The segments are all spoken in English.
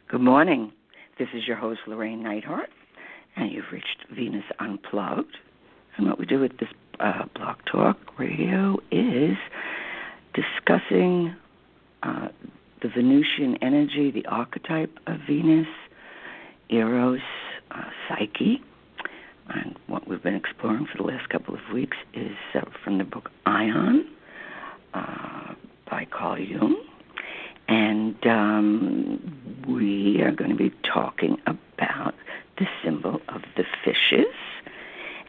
Good morning. This is your host, Llorraine Neithardt, and you've reached Venus Unplugged. And what we do with this Blog Talk Radio is discussing the Venusian energy, the archetype of Venus, Eros, Psyche. And what we've been exploring for the last couple of weeks is from the book AION by Carl Jung. And we are going to be talking about the symbol of the fishes.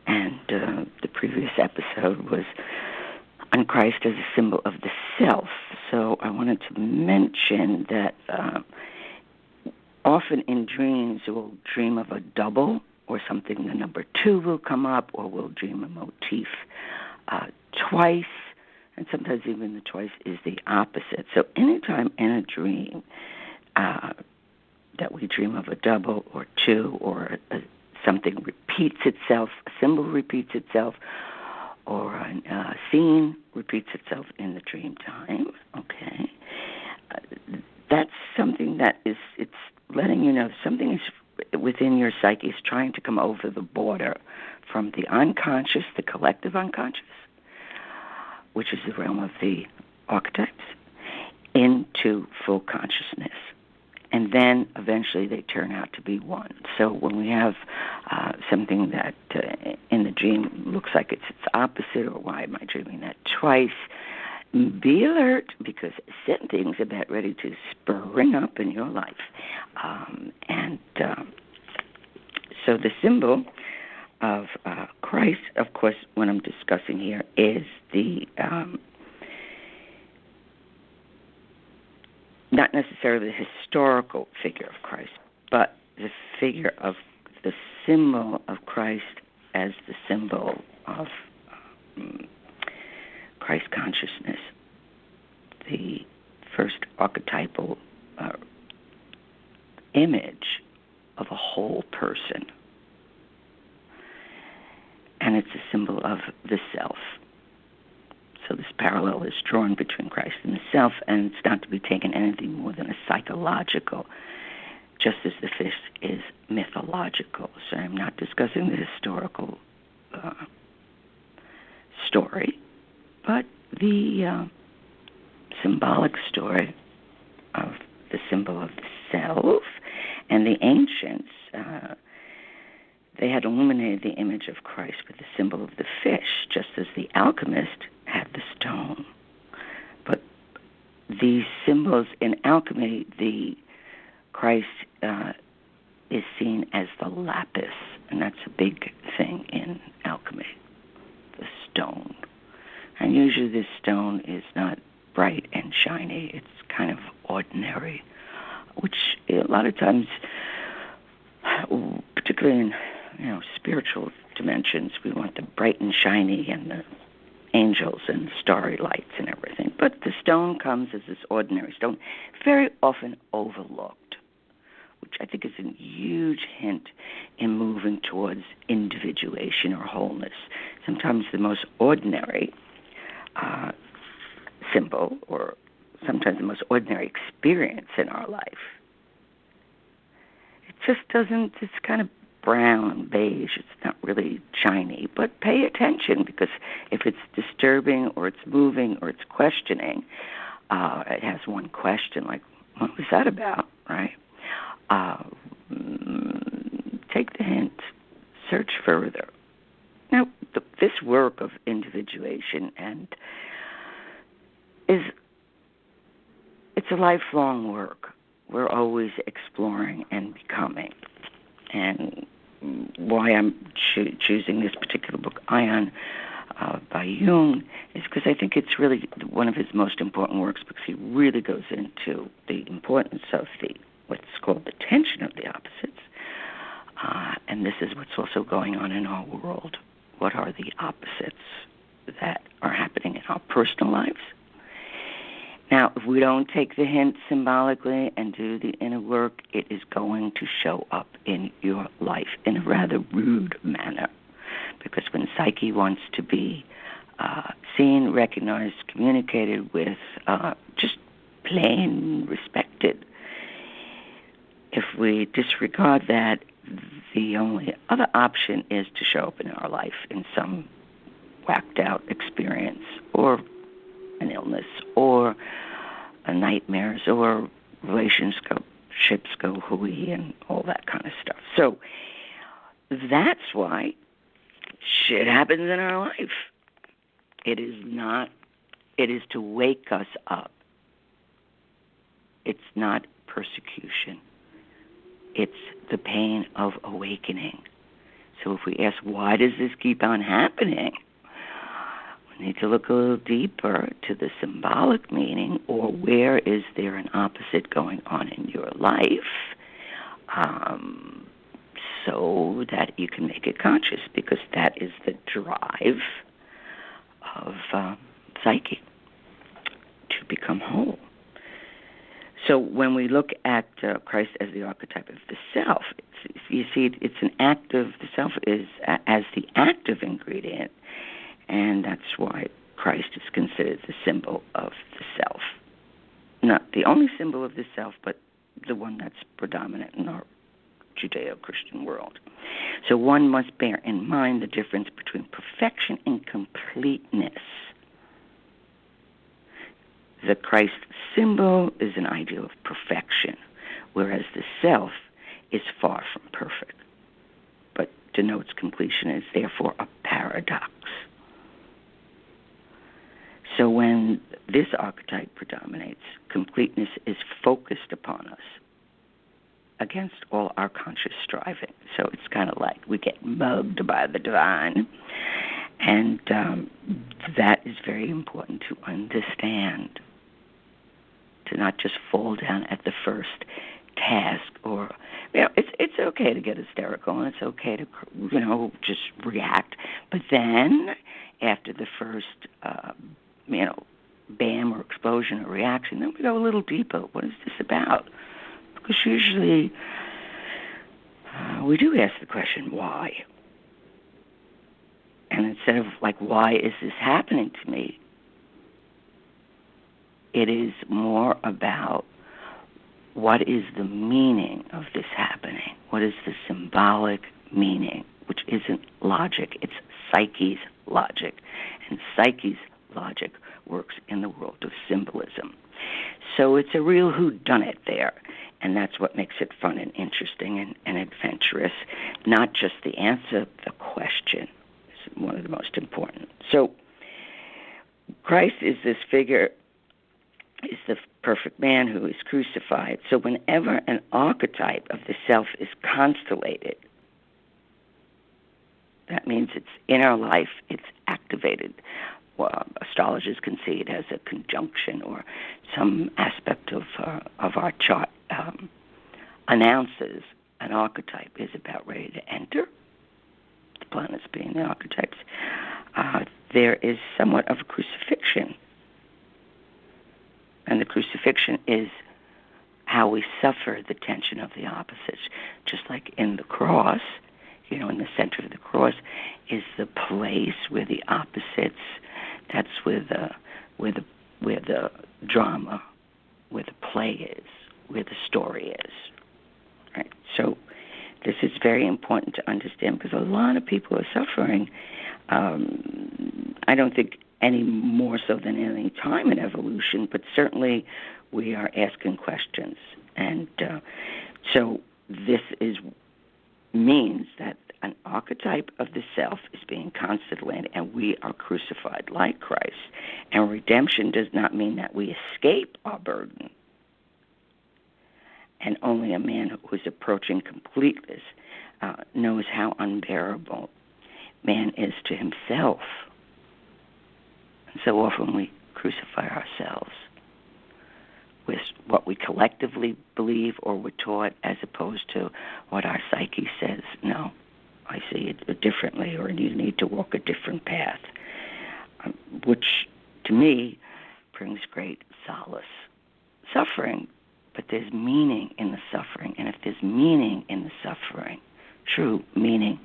And the previous episode was on Christ as a symbol of the self. So I wanted to mention that often in dreams we'll dream of a double or something. The number 2 will come up, or we'll dream a motif twice. And sometimes even the twice is the opposite. So anytime in a dream that we dream of a double or 2 or something repeats itself, a symbol repeats itself, or a scene repeats itself in the dream time, okay, that's something that is, it's letting you know something is within your psyche is trying to come over the border from the unconscious, the collective unconscious, which is the realm of the archetypes, into full consciousness. And then eventually they turn out to be one. So when we have something that in the dream looks like it's its opposite, or why am I dreaming that twice, be alert, because things are about ready to spring up in your life. So the symbol of Christ, of course, what I'm discussing here is the not necessarily the historical figure of Christ, but the figure of the symbol of Christ as the symbol of Christ consciousness, the first archetypal image of a whole person. And it's a symbol of the self. So this parallel is drawn between Christ and the self, and it's not to be taken anything more than a psychological, just as the fish is mythological. So I'm not discussing the historical story, but the symbolic story of the symbol of the self. And the ancients, they had illuminated the image of Christ with the symbol of the fish, just as the alchemist had the stone. But these symbols in alchemy, the Christ is seen as the lapis, and that's a big thing in alchemy, the stone. And usually this stone is not bright and shiny. It's kind of ordinary, which a lot of times, particularly in spiritual dimensions, we want the bright and shiny and the angels and starry lights and everything. But the stone comes as this ordinary stone, very often overlooked, which I think is a huge hint in moving towards individuation or wholeness. Sometimes the most ordinary symbol, or sometimes the most ordinary experience in our life, it just doesn't, it's kind of brown, beige, it's not really shiny. But pay attention, because if it's disturbing or it's moving or it's questioning, it has one question, like, what was that about, right? Take the hint, search further. Now, this work of individuation it's a lifelong work. We're always exploring and becoming. And why I'm choosing this particular book, AION, by Jung, is because I think it's really one of his most important works, because he really goes into the importance of what's called the tension of the opposites. And this is what's also going on in our world. What are the opposites that are happening in our personal lives? Now, if we don't take the hint symbolically and do the inner work, it is going to show up in your life in a rather rude manner. Because when psyche wants to be seen, recognized, communicated with, just plain respected, we disregard that, the only other option is to show up in our life in some whacked out experience or an illness or a nightmares or relationships go hooey and all that kind of stuff. So that's why shit happens in our life. It is to wake us up. It's not persecution. It's the pain of awakening. So if we ask, why does this keep on happening? We need to look a little deeper to the symbolic meaning, or where is there an opposite going on in your life, so that you can make it conscious, because that is the drive of psyche, to become whole. So when we look at Christ as the archetype of the self, you see it's an active, the self is as the active ingredient, and that's why Christ is considered the symbol of the self. Not the only symbol of the self, but the one that's predominant in our Judeo-Christian world. So one must bear in mind the difference between perfection and completeness. The Christ symbol is an ideal of perfection, whereas the self is far from perfect, but denotes completion and is therefore a paradox. So when this archetype predominates, completeness is focused upon us against all our conscious striving. So it's kind of like we get mugged by the divine, and that is very important to understand, to not just fall down at the first task, or it's okay to get hysterical and it's okay to just react, but then after the first bam or explosion or reaction, then we go a little deeper. What is this about? Because usually we do ask the question, why? And instead of why is this happening to me, it is more about what is the meaning of this happening? What is the symbolic meaning, which isn't logic, it's psyche's logic. And psyche's logic works in the world of symbolism. So it's a real whodunit there, and that's what makes it fun and interesting and adventurous, not just the answer, the question is one of the most important. So Christ is this figure, is the perfect man who is crucified. So whenever an archetype of the self is constellated, that means it's in our life, it's activated. Well, astrologers can see it as a conjunction or some aspect of our chart announces an archetype is about ready to enter, the planets being the archetypes. There is somewhat of a crucifixion. And the crucifixion is how we suffer the tension of the opposites. Just like in the cross, in the center of the cross is the place where the opposites, that's where the drama, where the play is, where the story is. Right? So this is very important to understand, because a lot of people are suffering. I don't think any more so than any time in evolution, but certainly we are asking questions. And so this means that an archetype of the self is being constellated, and we are crucified like Christ. And redemption does not mean that we escape our burden. And only a man who is approaching completeness knows how unbearable man is to himself. And so often we crucify ourselves with what we collectively believe or were taught, as opposed to what our psyche says, no, I see it differently, or you need to walk a different path, which to me brings great solace. Suffering, but there's meaning in the suffering, and if there's meaning in the suffering, true meaning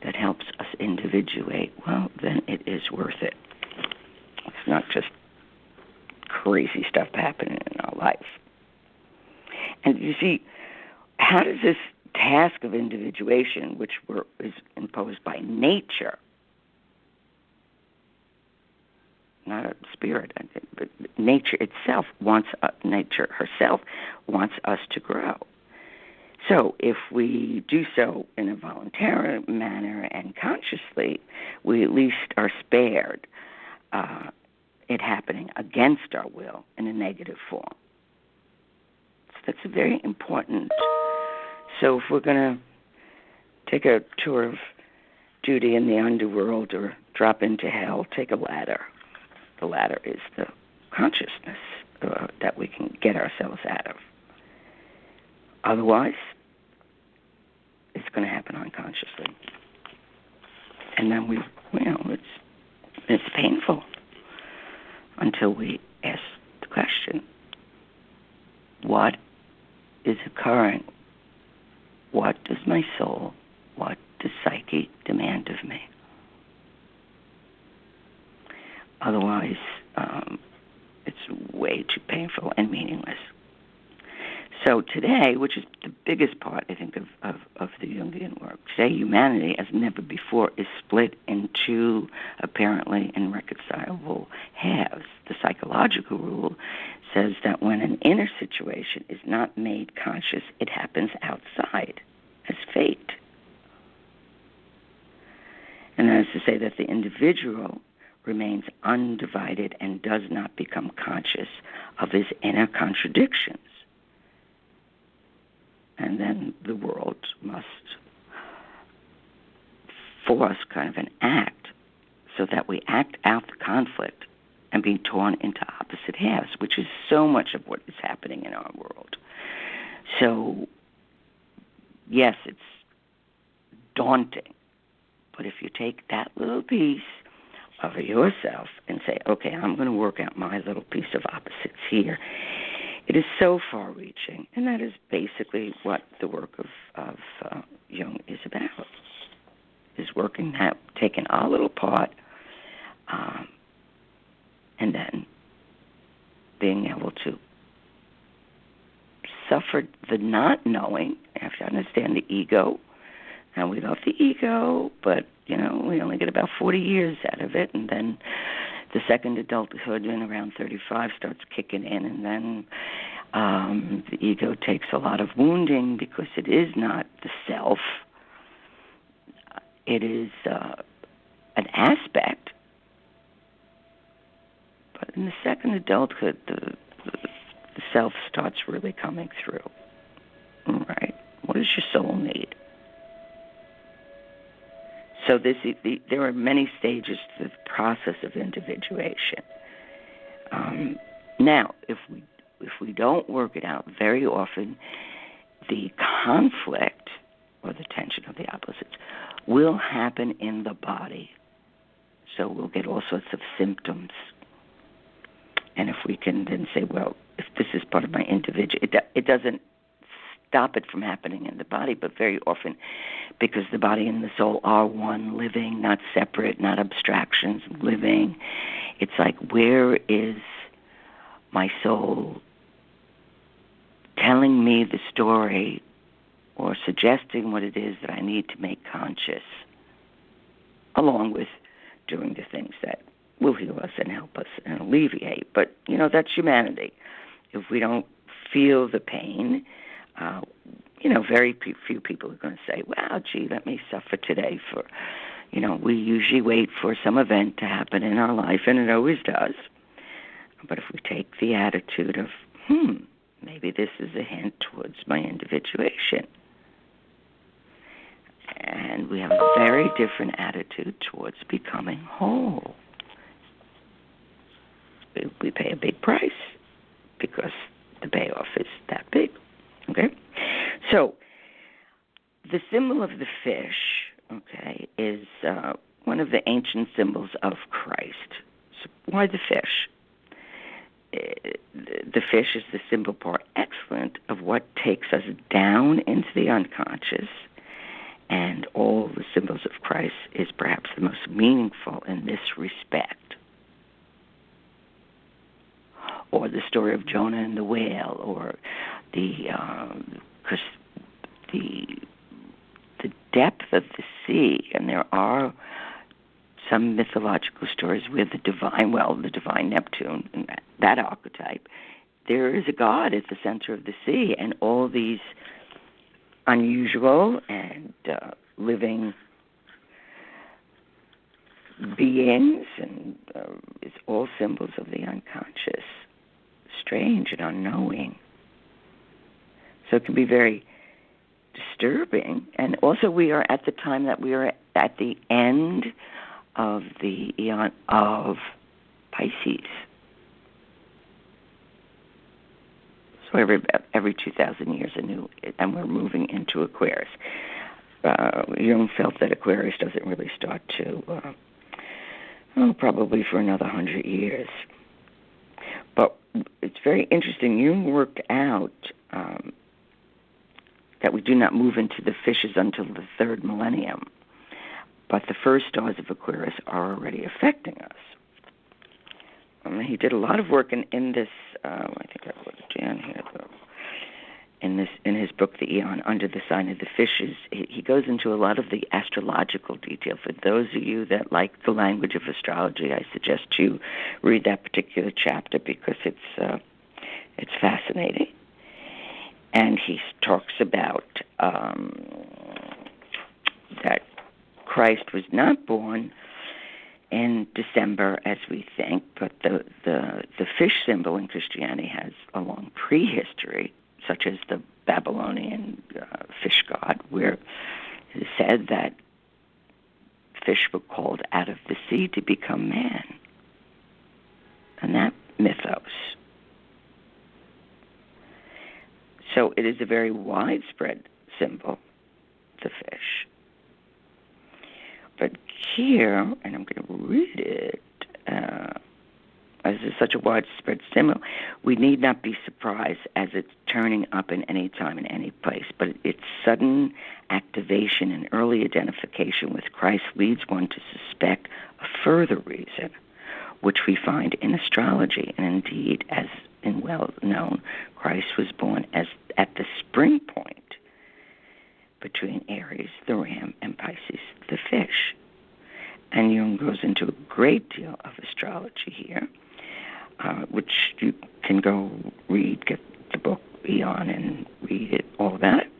that helps us individuate, well, then it is worth it. It's not just crazy stuff happening in our life. And you see, how does this task of individuation, which is imposed by nature, not a spirit, but nature itself nature herself wants us to grow. So if we do so in a voluntary manner and consciously, we at least are spared it happening against our will in a negative form. So that's a very important. So if we're going to take a tour of duty in the underworld or drop into hell, take a ladder. The ladder is the consciousness that we can get ourselves out of. Otherwise, it's going to happen unconsciously. And then it's painful until we ask the question, what is occurring? What does my soul, what does psyche demand of me? Otherwise, it's way too painful and meaningless. So today, which is the biggest part, I think, of the Jungian work, today humanity, as never before, is split into apparently irreconcilable halves. The psychological rule says that when an inner situation is not made conscious, it happens outside as fate. And that is to say that the individual remains undivided and does not become conscious of his inner contradictions. And then the world must force kind of an act so that we act out the conflict and be torn into opposite halves, which is so much of what is happening in our world. So, yes, it's daunting, but if you take that little piece of yourself and say, okay, I'm going to work out my little piece of opposites here, it is so far-reaching, and that is basically what the work of Jung is about, is working that, taking our little part, and then being able to suffer the not knowing. You have to understand the ego, and we love the ego, but, we only get about 40 years out of it, and then the second adulthood in around 35 starts kicking in, and then the ego takes a lot of wounding because it is not the self. It is an aspect. But in the second adulthood, the self starts really coming through. Right? What does your soul need? So there are many stages to the process of individuation. Now, if we don't work it out, very often the conflict or the tension of the opposites will happen in the body. So we'll get all sorts of symptoms. And if we can then say, well, if this is part of my individual, it doesn't stop it from happening in the body, but very often, because the body and the soul are one, living, not separate, not abstractions, living. It's like, where is my soul telling me the story or suggesting what it is that I need to make conscious, along with doing the things that will heal us and help us and alleviate. But, that's humanity. If we don't feel the pain, very few people are going to say, well, gee, let me suffer today for, we usually wait for some event to happen in our life, and it always does. But if we take the attitude of, maybe this is a hint towards my individuation, and we have a very different attitude towards becoming whole. We pay a big price because the payoff is that big. Okay? So, the symbol of the fish, is one of the ancient symbols of Christ. So why the fish? The fish is the symbol par excellence of what takes us down into the unconscious, and all the symbols of Christ is perhaps the most meaningful in this respect. Or the story of Jonah and the whale, or the depth of the sea, and there are some mythological stories where the divine Neptune, and that archetype, there is a god at the center of the sea, and all these unusual and living beings, and it's all symbols of the unconscious, strange and unknowing. So it can be very disturbing. And also we are at the time that we are at the end of the AION of Pisces. So every 2,000 years anew, and we're moving into Aquarius. Jung felt that Aquarius doesn't really start to, probably for another 100 years. But it's very interesting. Jung worked out that we do not move into the fishes until the third millennium. But the first stars of Aquarius are already affecting us. He did a lot of work in this, I think I wrote it down here, in his book, The AION, Under the Sign of the Fishes. He goes into a lot of the astrological detail. For those of you that like the language of astrology, I suggest you read that particular chapter because it's fascinating. And he talks about that Christ was not born in December as we think, but the fish symbol in Christianity has a long prehistory, such as the Babylonian fish god, where it is said that fish were called out of the sea to become man. And that mythos. So it is a very widespread symbol, the fish. But here, and I'm going to read it, as it's such a widespread symbol, we need not be surprised as it's turning up in any time and any place, but its sudden activation and early identification with Christ leads one to suspect a further reason, which we find in astrology, and indeed, as in well-known, Christ was born as at the spring point between Aries, the ram, and Pisces, the fish. And Jung goes into a great deal of astrology here, which you can go read, get the book AION and read it, all about it.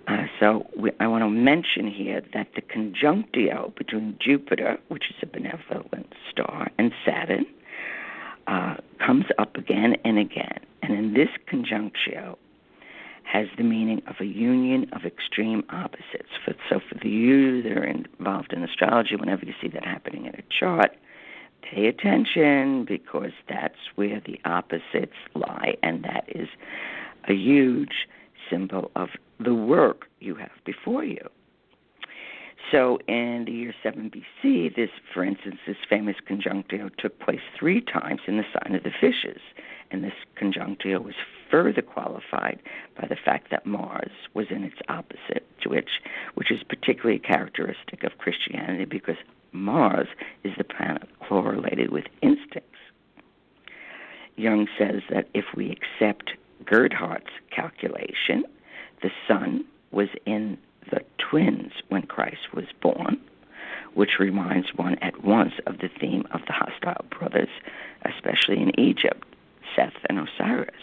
I want to mention here that the conjunctio between Jupiter, which is a benevolent star, and Saturn comes up again and again. And in this conjunctio has the meaning of a union of extreme opposites. So for you that are involved in astrology, whenever you see that happening in a chart, pay attention, because that's where the opposites lie, and that is a huge symbol of the work you have before you. So in the year 7 BC, for instance, this famous conjunctio took place 3 times in the sign of the fishes, and this conjunctio was further qualified by the fact that Mars was in its opposite, which is particularly characteristic of Christianity, because Mars is the planet correlated with instincts. Jung says that if we accept Gerhardt's calculation, the sun was in the twins when Christ was born, which reminds one at once of the theme of the hostile brothers, especially in Egypt, Seth and Osiris.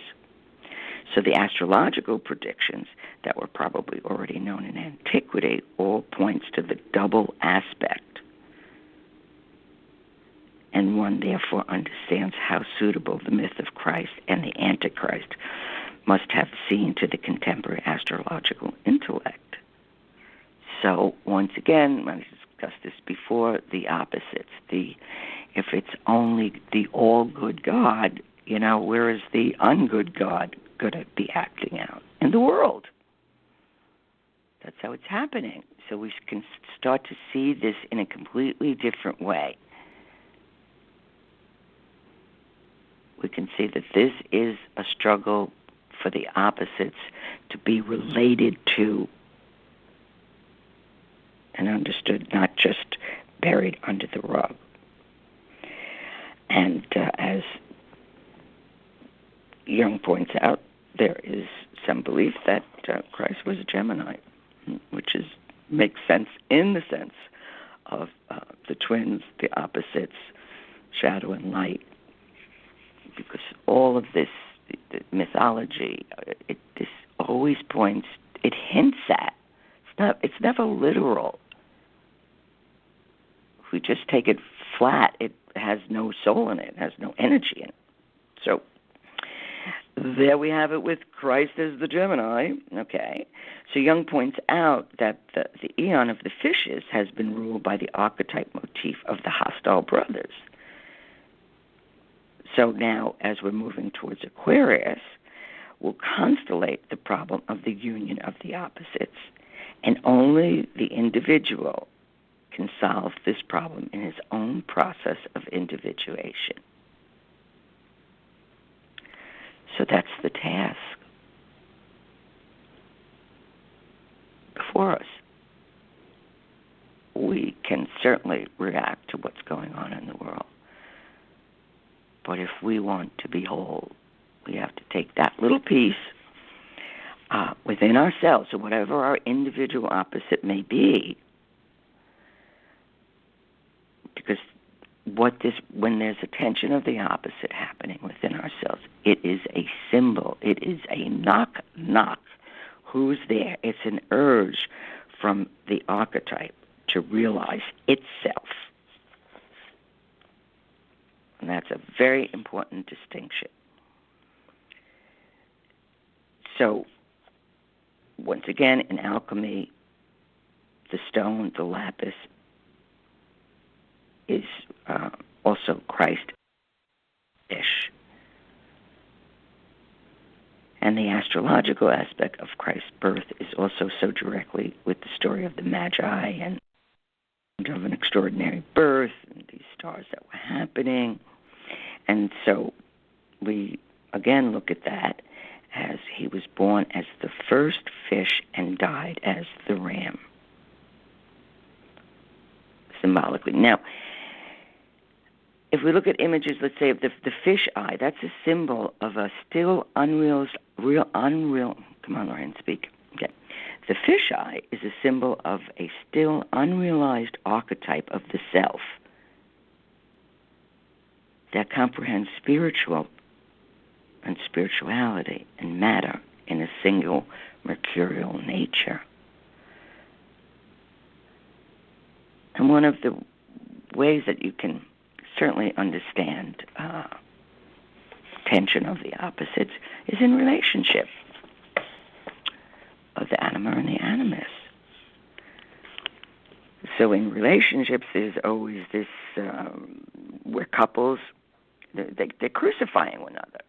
So the astrological predictions that were probably already known in antiquity all points to the double aspect. And one therefore understands how suitable the myth of Christ and the Antichrist must have seemed to the contemporary astrological intellect. So once again, I discussed this before, the opposites. If it's only the all-good God, where is the ungood God going to be acting out? In the world. That's how it's happening. So we can start to see this in a completely different way. We can see that this is a struggle for the opposites to be related to and understood, not just buried under the rug. And as Jung points out, there is some belief that Christ was a Gemini, which is makes sense in the sense of the twins, the opposites, shadow and light, because all of this the mythology, this always points, it hints at. It's never literal. If we just take it flat, it has no soul in it, it has no energy in it. So there we have it with Christ as the Gemini. Okay. So Jung points out that the AION of the fishes has been ruled by the archetype motif of the hostile brothers. So now, as we're moving towards Aquarius, we'll constellate the problem of the union of the opposites. And only the individual can solve this problem in his own process of individuation. So that's the task before us. We can certainly react to what's going on in the world. But if we want to be whole, we have to take that little piece within ourselves, or whatever our individual opposite may be, because when there's a tension of the opposite happening within ourselves, it is a symbol. It is a knock, knock. Who's there? It's an urge from the archetype to realize itself. And that's a very important distinction. So, once again, in alchemy, the stone, the lapis, is also Christ-ish. And the astrological aspect of Christ's birth is also so directly with the story of the Magi and of an extraordinary birth and these stars that were happening. And so we, again, look at that as he was born as the first fish and died as the ram, symbolically. Now, if we look at images, let's say, of the fish eye, that's a symbol of a still unreal, come on, Llorraine, speak. Okay. The fish eye is a symbol of a still unrealized archetype of the self that comprehends spiritual and spirituality and matter in a single mercurial nature. And one of the ways that you can certainly understand tension of the opposites is in relationship of the anima and the animus. So in relationships, there's always this, where couples, they're crucifying one another.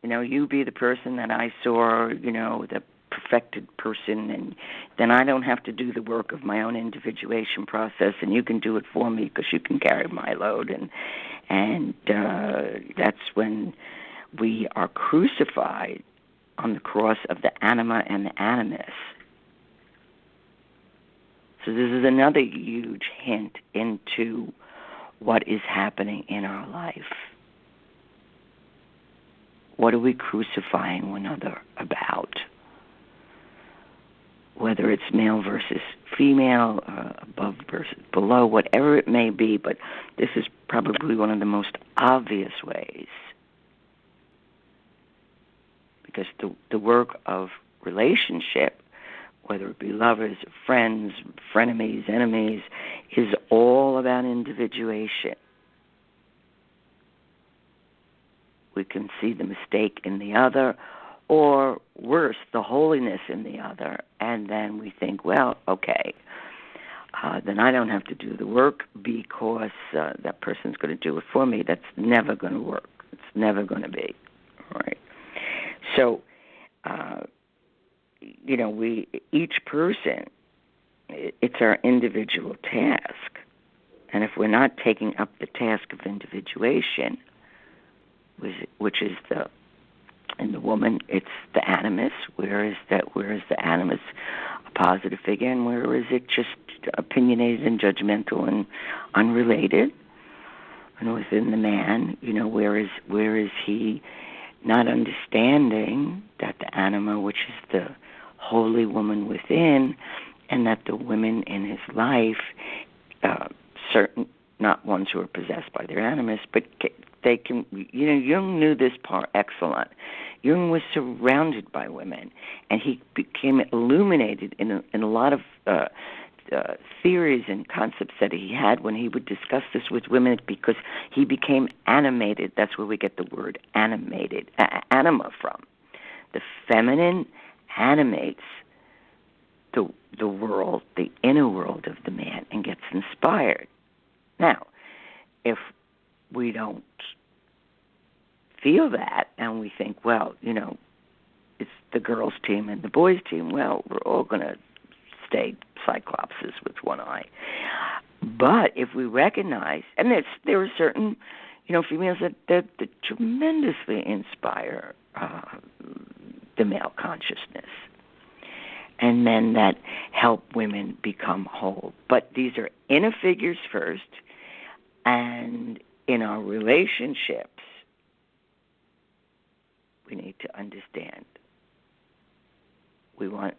You know, you be the person that I saw, you know, the perfected person, and then I don't have to do the work of my own individuation process, and you can do it for me because you can carry my load, and that's when we are crucified on the cross of the anima and the animus. So this is another huge hint into what is happening in our life. What are we crucifying one another about? Whether it's male versus female, above versus below, whatever it may be, but this is probably one of the most obvious ways. Because the work of relationship, whether it be lovers, friends, frenemies, enemies, is all about individuation. We can see the mistake in the other, or worse, the holiness in the other, and then we think, well, okay, then I don't have to do the work because that person's going to do it for me. That's never going to work. It's never going to be, all right? So, you know, each person, it's our individual task, and if we're not taking up the task of individuation, which is in the woman, it's the animus. Where is the animus a positive figure, and where is it just opinionated and judgmental and unrelated? And within the man, you know, where is he not understanding that the anima, which is the holy woman within, and that the women in his life, certain, not ones who are possessed by their animus, but they can, Jung knew this part excellent. Jung was surrounded by women, and he became illuminated in a lot of theories and concepts that he had when he would discuss this with women, because he became animated. That's where we get the word animated, anima from. The feminine animates the world, the inner world of the man, and gets inspired. Now, if we don't feel that and we think, well, it's the girls' team and the boys' team, well, we're all going to stay cyclopses with one eye. But if we recognize, and there are certain, females that tremendously inspire the male consciousness, and men that help women become whole. But these are inner figures first, and in our relationships, we need to understand we want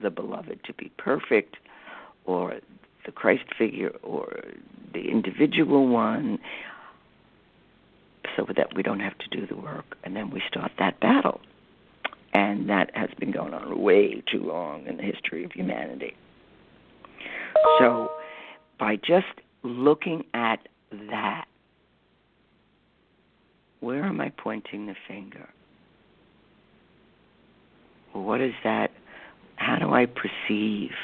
the beloved to be perfect, or the Christ figure, or the individual one, so that we don't have to do the work, and then we start that battle. And that has been going on way too long in the history of humanity. So by just looking at that, where am I pointing the finger? What is that? How do I perceive?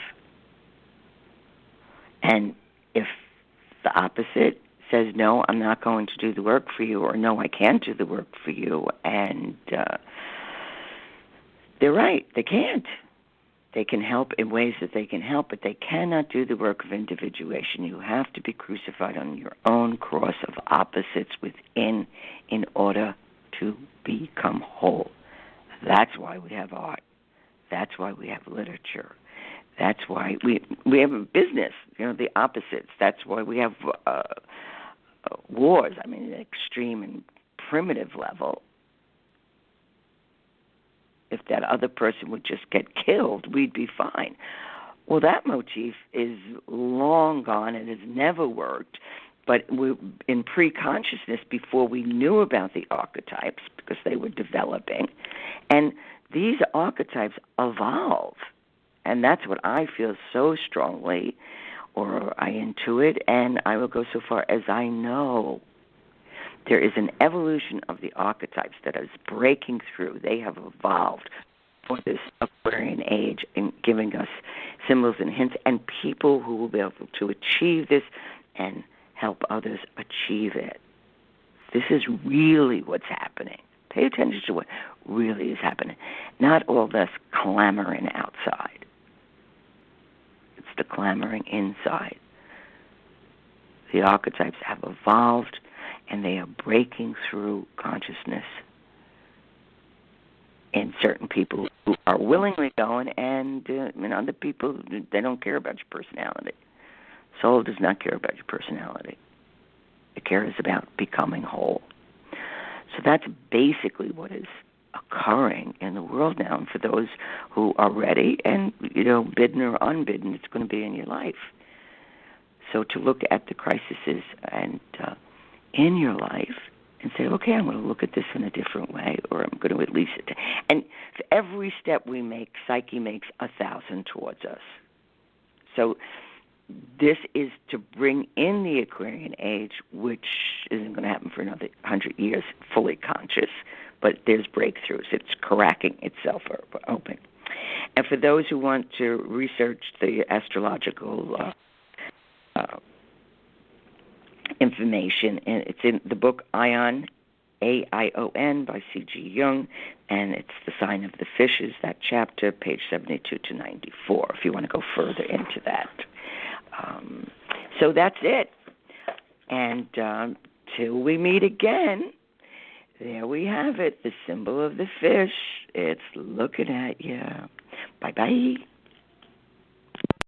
And if the opposite says, no, I'm not going to do the work for you, or no, I can't do the work for you, and they're right, they can't. They can help in ways that they can help, but they cannot do the work of individuation. You have to be crucified on your own cross of opposites within in order to become whole. That's why we have art. That's why we have literature. That's why we have a business, the opposites. That's why we have wars, an extreme and primitive level. If that other person would just get killed, we'd be fine. Well, that motif is long gone and has never worked. But in pre-consciousness, before we knew about the archetypes, because they were developing, and these archetypes evolve. And that's what I feel so strongly, or I intuit, and I will go so far as I know. There is an evolution of the archetypes that is breaking through. They have evolved for this Aquarian age in giving us symbols and hints, and people who will be able to achieve this and help others achieve it. This is really what's happening. Pay attention to what really is happening. Not all this clamoring outside. It's the clamoring inside. The archetypes have evolved, and they are breaking through consciousness in certain people who are willingly going, and other people, they don't care about your personality. Soul does not care about your personality. It cares about becoming whole. So that's basically what is occurring in the world now. And for those who are ready, and, bidden or unbidden, it's going to be in your life. So to look at the crises and in your life and say, okay, I'm going to look at this in a different way, or I'm going to at least... And for every step we make, Psyche makes 1,000 towards us. So this is to bring in the Aquarian age, which isn't going to happen for another 100 years, fully conscious, but there's breakthroughs. It's cracking itself open. And for those who want to research the astrological information, and it's in the book AION, AION by C.G. Jung, and it's The Sign of the Fishes, that chapter, page 72 to 94, if you want to go further into that. So that's it. And till we meet again, there we have it, the symbol of the fish. It's looking at you. Bye-bye.